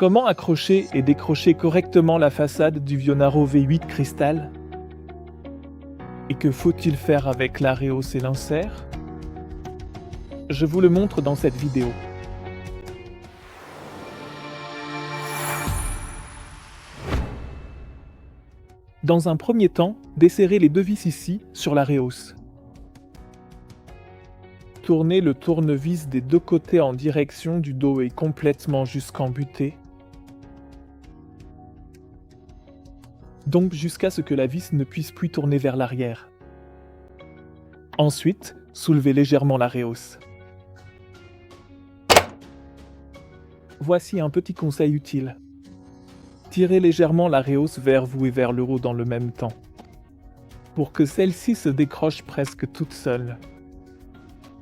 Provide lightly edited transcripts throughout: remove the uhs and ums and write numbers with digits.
Comment accrocher et décrocher correctement la façade du Vionaro V8 Cristal? Et que faut-il faire avec l'Areos et l'insert? Je vous le montre dans cette vidéo. Dans un premier temps, desserrez les deux vis ici sur l'Areos. Tournez le tournevis des deux côtés en direction du dos et complètement jusqu'en butée. Donc jusqu'à ce que la vis ne puisse plus tourner vers l'arrière. Ensuite, soulevez légèrement l'Areos. Voici un petit conseil utile. Tirez légèrement l'Areos vers vous et vers le haut dans le même temps, pour que celle-ci se décroche presque toute seule.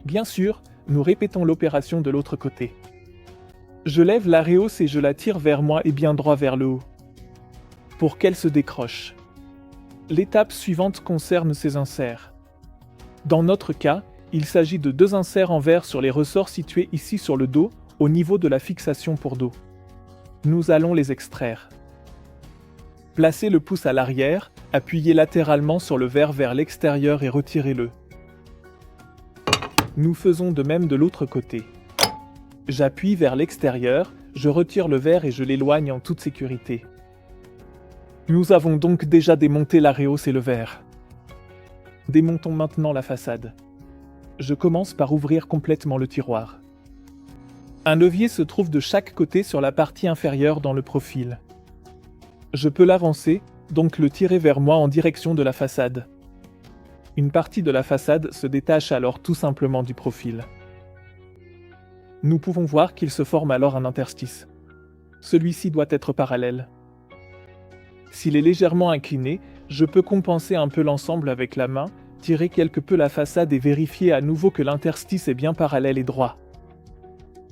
Bien sûr, nous répétons l'opération de l'autre côté. Je lève l'Areos et je la tire vers moi et bien droit vers le haut, pour qu'elle se décroche. L'étape suivante concerne ces inserts. Dans notre cas, il s'agit de deux inserts en verre sur les ressorts situés ici sur le dos, au niveau de la fixation pour dos. Nous allons les extraire. Placez le pouce à l'arrière, appuyez latéralement sur le verre vers l'extérieur et retirez-le. Nous faisons de même de l'autre côté. J'appuie vers l'extérieur, je retire le verre et je l'éloigne en toute sécurité. Nous avons donc déjà démonté l'Areos et le verre. Démontons maintenant la façade. Je commence par ouvrir complètement le tiroir. Un levier se trouve de chaque côté sur la partie inférieure dans le profil. Je peux l'avancer, donc le tirer vers moi en direction de la façade. Une partie de la façade se détache alors tout simplement du profil. Nous pouvons voir qu'il se forme alors un interstice. Celui-ci doit être parallèle. S'il est légèrement incliné, je peux compenser un peu l'ensemble avec la main, tirer quelque peu la façade et vérifier à nouveau que l'interstice est bien parallèle et droit.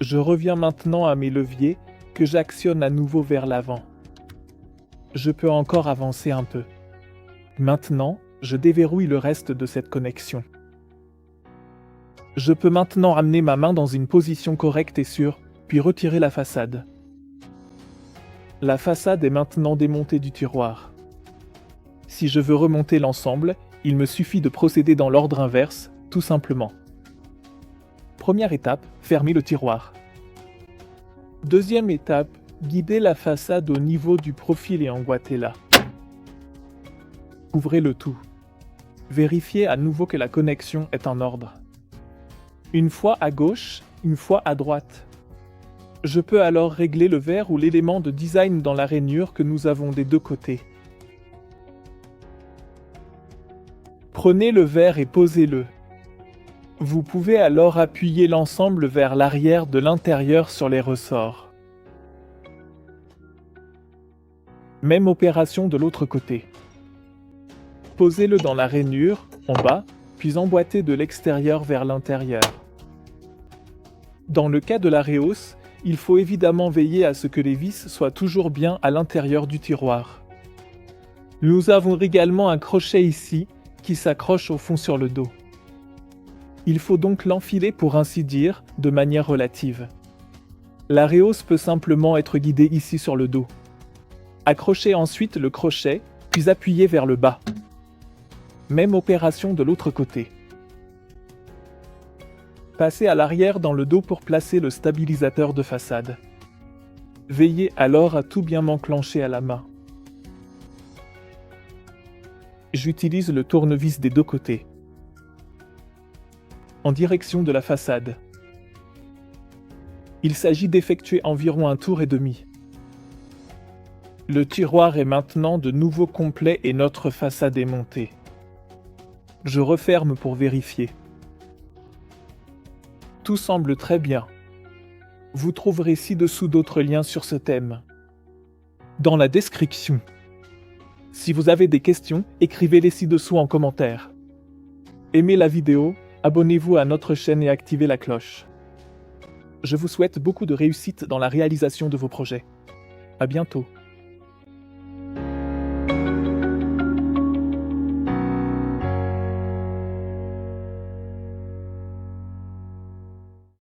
Je reviens maintenant à mes leviers, que j'actionne à nouveau vers l'avant. Je peux encore avancer un peu. Maintenant, je déverrouille le reste de cette connexion. Je peux maintenant amener ma main dans une position correcte et sûre, puis retirer la façade. La façade est maintenant démontée du tiroir. Si je veux remonter l'ensemble, il me suffit de procéder dans l'ordre inverse, tout simplement. Première étape, fermez le tiroir. Deuxième étape, guidez la façade au niveau du profil et emboîtez-la. Ouvrez le tout. Vérifiez à nouveau que la connexion est en ordre. Une fois à gauche, une fois à droite. Je peux alors régler le verre ou l'élément de design dans la rainure que nous avons des deux côtés. Prenez le verre et posez-le. Vous pouvez alors appuyer l'ensemble vers l'arrière de l'intérieur sur les ressorts. Même opération de l'autre côté. Posez-le dans la rainure, en bas, puis emboîtez de l'extérieur vers l'intérieur. Dans le cas de l'Areos, il faut évidemment veiller à ce que les vis soient toujours bien à l'intérieur du tiroir. Nous avons également un crochet ici, qui s'accroche au fond sur le dos. Il faut donc l'enfiler pour ainsi dire, de manière relative. L'Areos peut simplement être guidé ici sur le dos. Accrochez ensuite le crochet, puis appuyez vers le bas. Même opération de l'autre côté. Passez à l'arrière dans le dos pour placer le stabilisateur de façade. Veillez alors à tout bien m'enclencher à la main. J'utilise le tournevis des deux côtés. En direction de la façade. Il s'agit d'effectuer environ un tour et demi. Le tiroir est maintenant de nouveau complet et notre façade est montée. Je referme pour vérifier. Tout semble très bien. Vous trouverez ci-dessous d'autres liens sur ce thème. Dans la description. Si vous avez des questions, écrivez-les ci-dessous en commentaire. Aimez la vidéo, abonnez-vous à notre chaîne et activez la cloche. Je vous souhaite beaucoup de réussite dans la réalisation de vos projets. À bientôt.